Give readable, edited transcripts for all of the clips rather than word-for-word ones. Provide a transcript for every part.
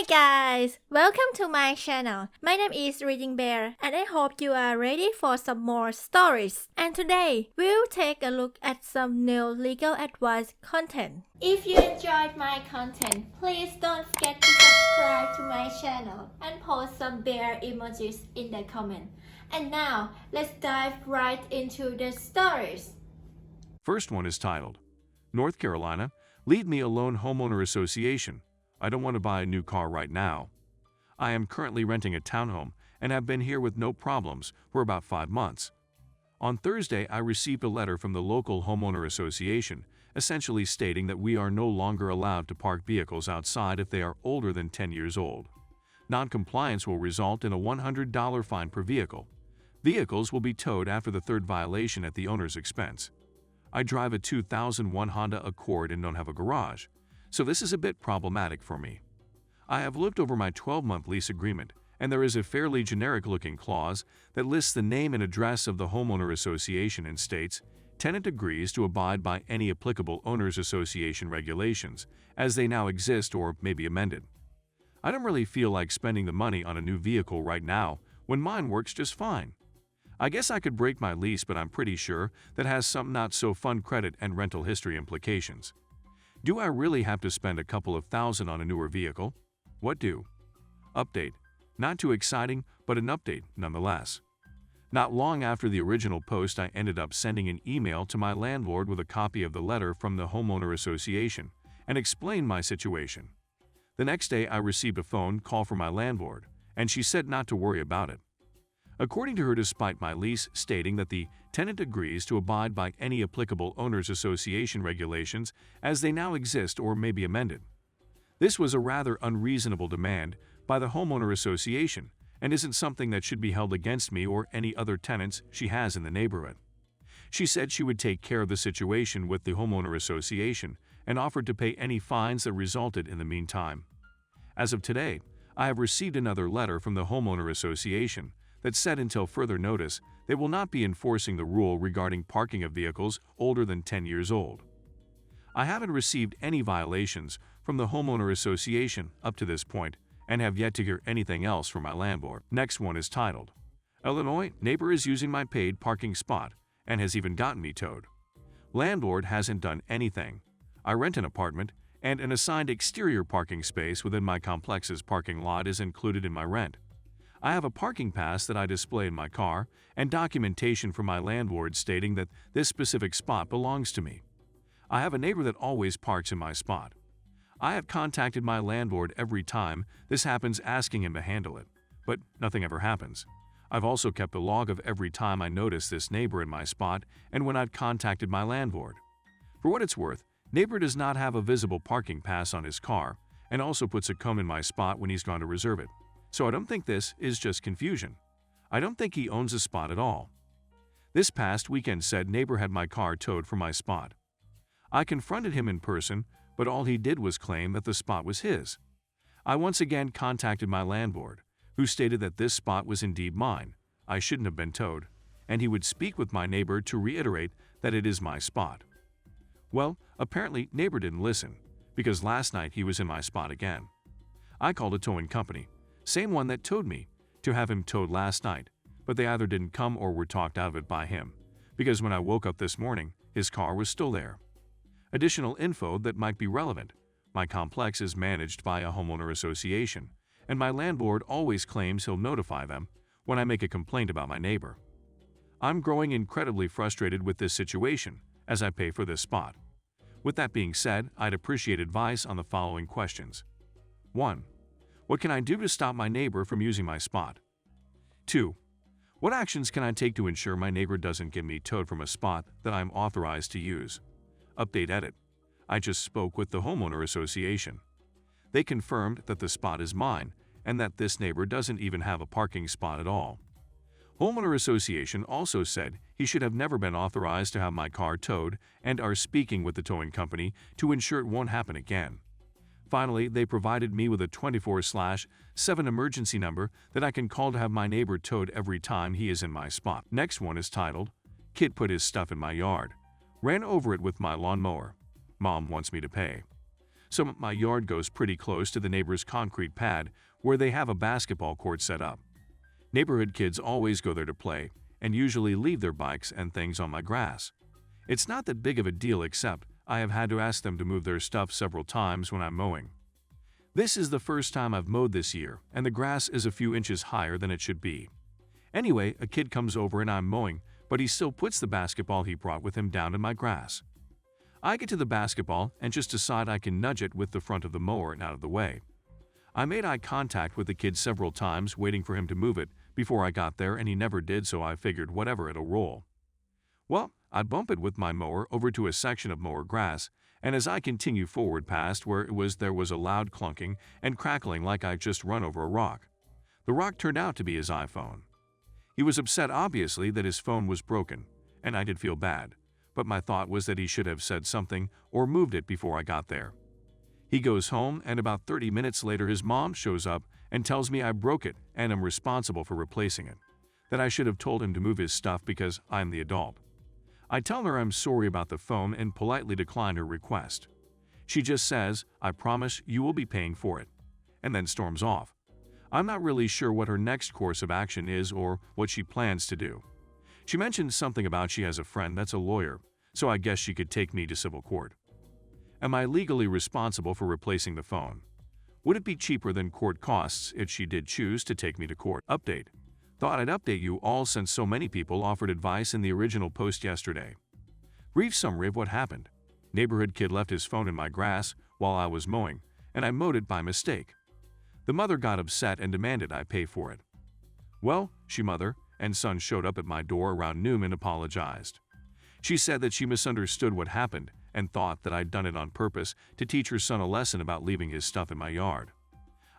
guys, welcome to my channel. My name is ReadingBear and I hope you are ready for some more stories. And today, we'll take a look at some new legal advice content. If you enjoyed my content, please don't forget to subscribe to my channel and post some bear emojis in the comment. And now, let's dive right into the stories. First one is titled, North Carolina, Leave Me Alone Homeowner Association. I don't want to buy a new car right now. I am currently renting a townhome and have been here with no problems for about 5 months. On Thursday, I received a letter from the local homeowner association, essentially stating that we are no longer allowed to park vehicles outside if they are older than 10 years old. Non-compliance will result in a $100 fine per vehicle. Vehicles will be towed after the third violation at the owner's expense. I drive a 2001 Honda Accord and don't have a garage, so this is a bit problematic for me. I have looked over my 12-month lease agreement, and there is a fairly generic-looking clause that lists the name and address of the homeowner association and states, tenant agrees to abide by any applicable owners association regulations as they now exist or may be amended. I don't really feel like spending the money on a new vehicle right now when mine works just fine. I guess I could break my lease, but I'm pretty sure that has some not-so-fun credit and rental history implications. Do I really have to spend a couple of thousand on a newer vehicle? What do? Update. Not too exciting, but an update nonetheless. Not long after the original post, I ended up sending an email to my landlord with a copy of the letter from the homeowner association and explained my situation. The next day, I received a phone call from my landlord, and she said not to worry about it. According to her, despite my lease stating that the tenant agrees to abide by any applicable owners association regulations as they now exist or may be amended. This was a rather unreasonable demand by the homeowner association and isn't something that should be held against me or any other tenants she has in the neighborhood. She said she would take care of the situation with the homeowner association and offered to pay any fines that resulted in the meantime. As of today, I have received another letter from the homeowner association that said until further notice they will not be enforcing the rule regarding parking of vehicles older than 10 years old. I haven't received any violations from the homeowner association up to this point and have yet to hear anything else from my landlord. Next one is titled, Illinois, neighbor is using my paid parking spot and has even gotten me towed. Landlord hasn't done anything. I rent an apartment and an assigned exterior parking space within my complex's parking lot is included in my rent. I have a parking pass that I display in my car and documentation from my landlord stating that this specific spot belongs to me. I have a neighbor that always parks in my spot. I have contacted my landlord every time this happens asking him to handle it, but nothing ever happens. I've also kept a log of every time I notice this neighbor in my spot and when I've contacted my landlord. For what it's worth, neighbor does not have a visible parking pass on his car and also puts a cone in my spot when he's gone to reserve it. So I don't think this is just confusion. I don't think he owns a spot at all. This past weekend said neighbor had my car towed from my spot. I confronted him in person, but all he did was claim that the spot was his. I once again contacted my landlord, who stated that this spot was indeed mine, I shouldn't have been towed, and he would speak with my neighbor to reiterate that it is my spot. Well, apparently neighbor didn't listen, because last night he was in my spot again. I called a towing company, same one that towed me, to have him towed last night, but they either didn't come or were talked out of it by him, because when I woke up this morning, his car was still there. Additional info that might be relevant. My complex is managed by a homeowner association, and my landlord always claims he'll notify them when I make a complaint about my neighbor. I'm growing incredibly frustrated with this situation as I pay for this spot. With that being said, I'd appreciate advice on the following questions. 1. What can I do to stop my neighbor from using my spot? 2. What actions can I take to ensure my neighbor doesn't get me towed from a spot that I'm authorized to use? Update edit. I just spoke with the homeowner association. They confirmed that the spot is mine and that this neighbor doesn't even have a parking spot at all. Homeowner association also said he should have never been authorized to have my car towed and are speaking with the towing company to ensure it won't happen again. Finally, they provided me with a 24/7 emergency number that I can call to have my neighbor towed every time he is in my spot. Next one is titled, Kid put his stuff in my yard. Ran over it with my lawnmower. Mom wants me to pay. so my yard goes pretty close to the neighbor's concrete pad where they have a basketball court set up. Neighborhood kids always go there to play and usually leave their bikes and things on my grass. It's not that big of a deal except I have had to ask them to move their stuff several times when I'm mowing. This is the first time I've mowed this year, and the grass is a few inches higher than it should be. Anyway, a kid comes over and I'm mowing, but he still puts the basketball he brought with him down in my grass. I get to the basketball and just decide I can nudge it with the front of the mower and out of the way. I made eye contact with the kid several times waiting for him to move it before I got there, and he never did, so I figured whatever, it'll roll. Well, I bump it with my mower over to a section of mower grass, and as I continue forward past where there was a loud clunking and crackling like I just run over a rock. The rock turned out to be his iPhone. He was upset obviously that his phone was broken, and I did feel bad, but my thought was that he should have said something or moved it before I got there. He goes home, and about 30 minutes later his mom shows up and tells me I broke it and am responsible for replacing it, that I should have told him to move his stuff because I'm the adult. I tell her I'm sorry about the phone and politely decline her request. She just says, "I promise you will be paying for it," and then storms off. I'm not really sure what her next course of action is or what she plans to do. She mentioned something about she has a friend that's a lawyer, so I guess she could take me to civil court. Am I legally responsible for replacing the phone? Would it be cheaper than court costs if she did choose to take me to court? Update. Thought I'd update you all since so many people offered advice in the original post yesterday. Brief summary of what happened. Neighborhood kid left his phone in my grass while I was mowing, and I mowed it by mistake. The mother got upset and demanded I pay for it. Well, mother and son showed up at my door around noon and apologized. She said that she misunderstood what happened and thought that I'd done it on purpose to teach her son a lesson about leaving his stuff in my yard.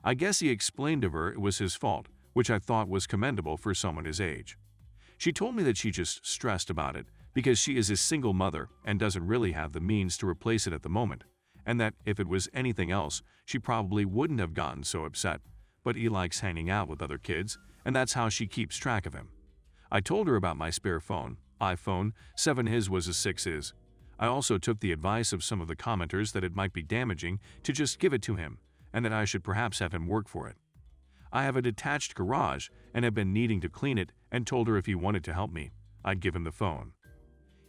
I guess he explained to her it was his fault, which I thought was commendable for someone his age. She told me that she just stressed about it because she is a single mother and doesn't really have the means to replace it at the moment, and that if it was anything else, she probably wouldn't have gotten so upset, but he likes hanging out with other kids, and that's how she keeps track of him. I told her about my spare phone, iPhone 7, his was a 6. I also took the advice of some of the commenters that it might be damaging to just give it to him, and that I should perhaps have him work for it. I have a detached garage and have been needing to clean it, and told her if he wanted to help me, I'd give him the phone.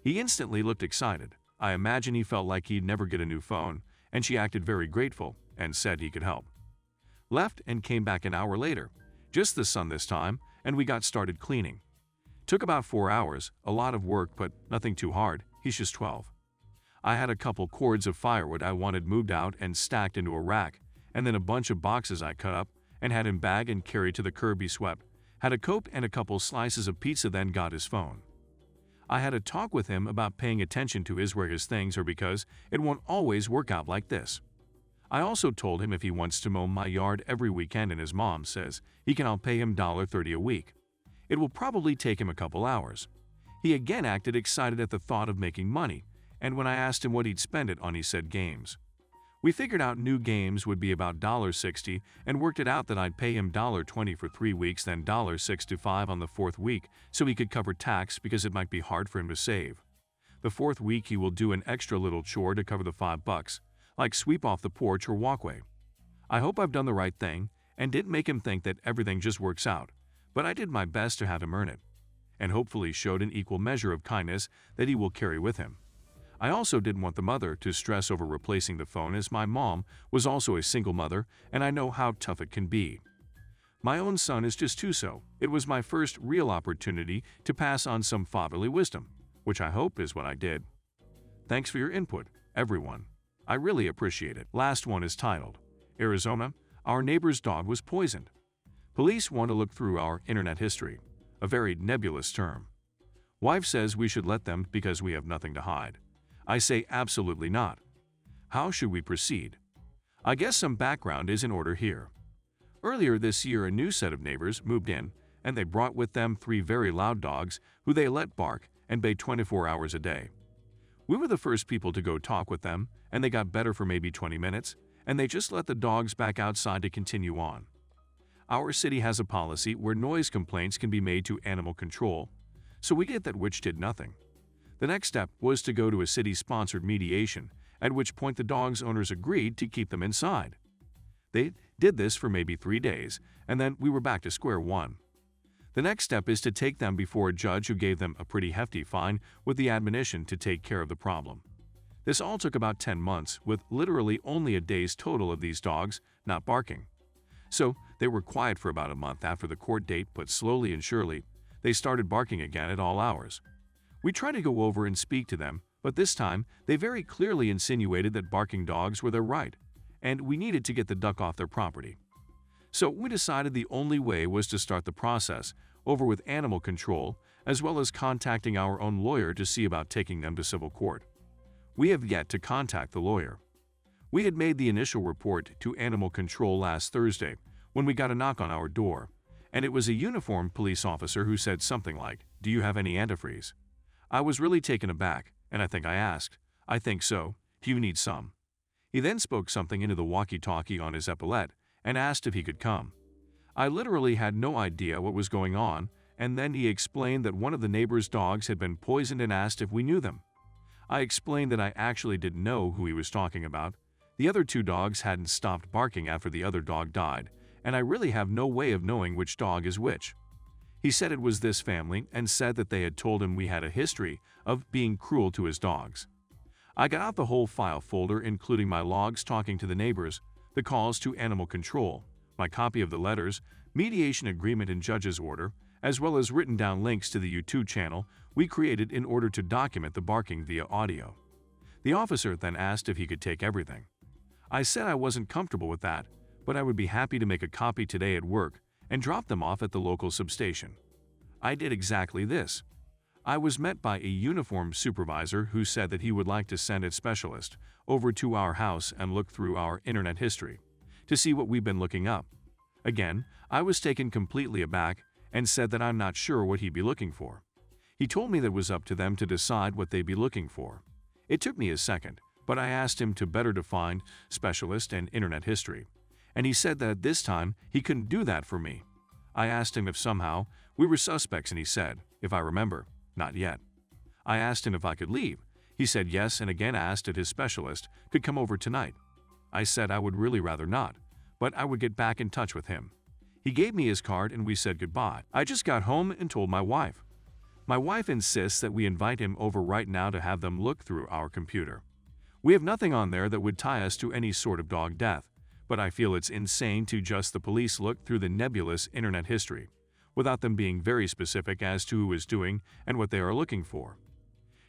He instantly looked excited. I imagine he felt like he'd never get a new phone, and she acted very grateful and said he could help. Left and came back an hour later, just the son this time, and we got started cleaning. Took about 4 hours, a lot of work but nothing too hard, he's just 12. I had a couple cords of firewood I wanted moved out and stacked into a rack, and then a bunch of boxes I cut up and had him bag and carry to the curb he swept, had a Coke and a couple slices of pizza, then got his phone. I had a talk with him about paying attention to where his things are because it won't always work out like this. I also told him if he wants to mow my yard every weekend and his mom says I'll pay him $30 a week. It will probably take him a couple hours. He again acted excited at the thought of making money, and when I asked him what he'd spend it on, he said games. We figured out new games would be about $60 and worked it out that I'd pay him $20 for 3 weeks, then $65 on the 4th week so he could cover tax because it might be hard for him to save. The 4th week he will do an extra little chore to cover the $5, like sweep off the porch or walkway. I hope I've done the right thing and didn't make him think that everything just works out, but I did my best to have him earn it, and hopefully showed an equal measure of kindness that he will carry with him. I also didn't want the mother to stress over replacing the phone, as my mom was also a single mother and I know how tough it can be. My own son is just 2, so it was my first real opportunity to pass on some fatherly wisdom, which I hope is what I did. Thanks for your input, everyone. I really appreciate it. Last one is titled, Arizona, our neighbor's dog was poisoned. Police want to look through our internet history, a very nebulous term. Wife says we should let them because we have nothing to hide. I say absolutely not. How should we proceed? I guess some background is in order here. Earlier this year, a new set of neighbors moved in, and they brought with them 3 very loud dogs who they let bark and bay 24 hours a day. We were the first people to go talk with them, and they got better for maybe 20 minutes, and they just let the dogs back outside to continue on. Our city has a policy where noise complaints can be made to animal control, so we did that, which did nothing. The next step was to go to a city-sponsored mediation, at which point the dog's owners agreed to keep them inside. They did this for maybe 3 days, and then we were back to square one. The next step is to take them before a judge who gave them a pretty hefty fine with the admonition to take care of the problem. This all took about 10 months, with literally only a day's total of these dogs not barking. So they were quiet for about a month after the court date, but slowly and surely, they started barking again at all hours. We tried to go over and speak to them, but this time they very clearly insinuated that barking dogs were their right, and we needed to get the duck off their property. So we decided the only way was to start the process over with animal control, as well as contacting our own lawyer to see about taking them to civil court. We have yet to contact the lawyer. We had made the initial report to animal control last Thursday when we got a knock on our door, and it was a uniformed police officer who said something like, "Do you have any antifreeze?" I was really taken aback, and I think I asked, "I think so. Do you need some?" He then spoke something into the walkie-talkie on his epaulette and asked if he could come. I literally had no idea what was going on, and then he explained that one of the neighbor's dogs had been poisoned and asked if we knew them. I explained that I actually didn't know who he was talking about. The other 2 dogs hadn't stopped barking after the other dog died, and I really have no way of knowing which dog is which. He said it was this family and said that they had told him we had a history of being cruel to his dogs. I got out the whole file folder, including my logs talking to the neighbors, the calls to animal control, my copy of the letters, mediation agreement and judge's order, as well as written down links to the YouTube channel we created in order to document the barking via audio. The officer then asked if he could take everything. I said I wasn't comfortable with that, but I would be happy to make a copy today at work and drop them off at the local substation. I did exactly this. I was met by a uniformed supervisor who said that he would like to send a specialist over to our house and look through our internet history to see what we've been looking up. Again, I was taken completely aback and said that I'm not sure what he'd be looking for. He told me that it was up to them to decide what they'd be looking for. It took me a second, but I asked him to better define specialist and internet history, and he said that at this time he couldn't do that for me. I asked him if somehow we were suspects, and he said, if I remember, not yet. I asked him if I could leave. He said yes, and again asked if his specialist could come over tonight. I said I would really rather not, but I would get back in touch with him. He gave me his card and we said goodbye. I just got home and told my wife. My wife insists that we invite him over right now to have them look through our computer. We have nothing on there that would tie us to any sort of dog death, but I feel it's insane to just the police look through the nebulous internet history, without them being very specific as to who is doing and what they are looking for.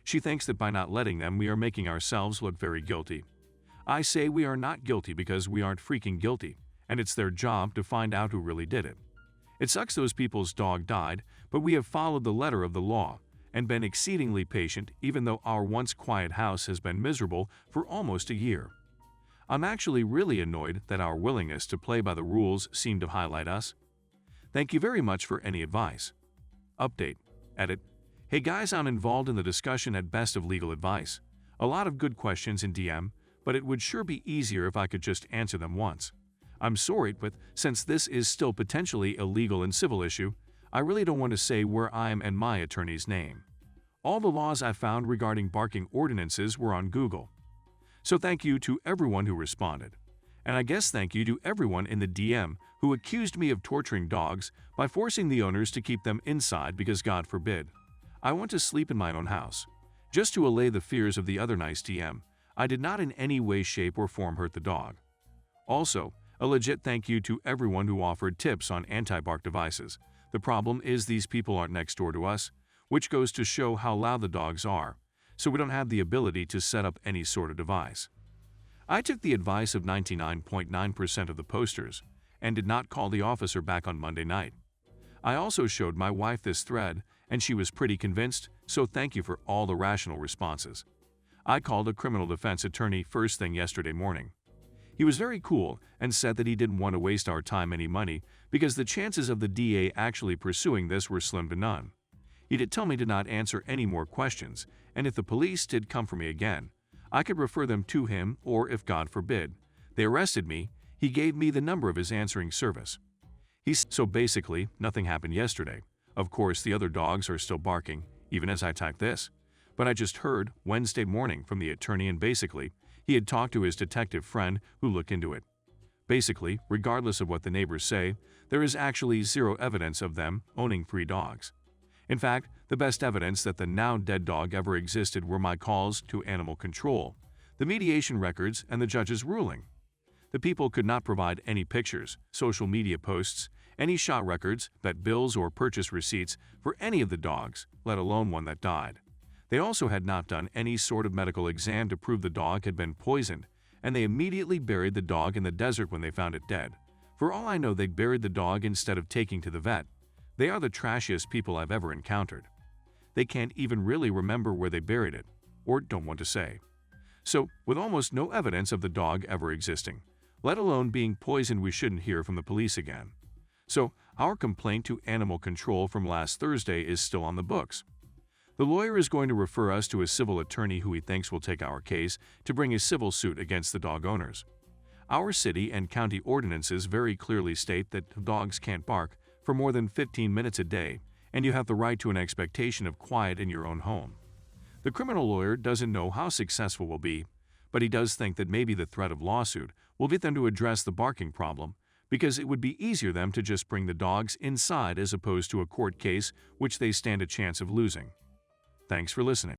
She thinks that by not letting them, we are making ourselves look very guilty. I say we are not guilty because we aren't freaking guilty, and it's their job to find out who really did it. It sucks those people's dog died, but we have followed the letter of the law and been exceedingly patient, even though our once quiet house has been miserable for almost a year. I'm actually really annoyed that our willingness to play by the rules seemed to highlight us. Thank you very much for any advice. Update. Edit. Hey guys, I'm involved in the discussion at Best of Legal Advice. A lot of good questions in DM, but it would sure be easier if I could just answer them once. I'm sorry, but since this is still potentially a legal and civil issue, I really don't want to say where I am and my attorney's name. All the laws I found regarding barking ordinances were on Google. So thank you to everyone who responded. And I guess thank you to everyone in the DM who accused me of torturing dogs by forcing the owners to keep them inside because, God forbid, I want to sleep in my own house. Just to allay the fears of the other nice DM, I did not in any way, shape, or form hurt the dog. Also, a legit thank you to everyone who offered tips on anti-bark devices. The problem is these people aren't next door to us, which goes to show how loud the dogs are, so we don't have the ability to set up any sort of device. I took the advice of 99.9% of the posters and did not call the officer back on Monday night. I also showed my wife this thread, and she was pretty convinced, so thank you for all the rational responses. I called a criminal defense attorney first thing yesterday morning. He was very cool and said that he didn't want to waste our time any money because the chances of the DA actually pursuing this were slim to none. He did tell me to not answer any more questions, and if the police did come for me again, I could refer them to him, or if God forbid they arrested me, he gave me the number of his answering service. So basically, nothing happened yesterday. Of course, the other dogs are still barking, even as I type this. But I just heard Wednesday morning from the attorney, and basically, He had talked to his detective friend who looked into it. Basically, regardless of what the neighbors say, there is actually zero evidence of them owning 3 dogs. In fact, the best evidence that the now dead dog ever existed were my calls to animal control, the mediation records, and the judge's ruling. The people could not provide any pictures, social media posts, any shot records, vet bills, or purchase receipts for any of the dogs, let alone one that died. They also had not done any sort of medical exam to prove the dog had been poisoned, and they immediately buried the dog in the desert when they found it dead. For all I know, they buried the dog instead of taking to the vet. They are the trashiest people I've ever encountered. They can't even really remember where they buried it, or don't want to say. So, with almost no evidence of the dog ever existing, let alone being poisoned, we shouldn't hear from the police again. So, our complaint to animal control from last Thursday is still on the books. The lawyer is going to refer us to a civil attorney who he thinks will take our case to bring a civil suit against the dog owners. Our city and county ordinances very clearly state that dogs can't bark for more than 15 minutes a day, and you have the right to an expectation of quiet in your own home. The criminal lawyer doesn't know how successful will be, but he does think that maybe the threat of lawsuit will get them to address the barking problem, because it would be easier them to just bring the dogs inside as opposed to a court case which they stand a chance of losing. Thanks for listening.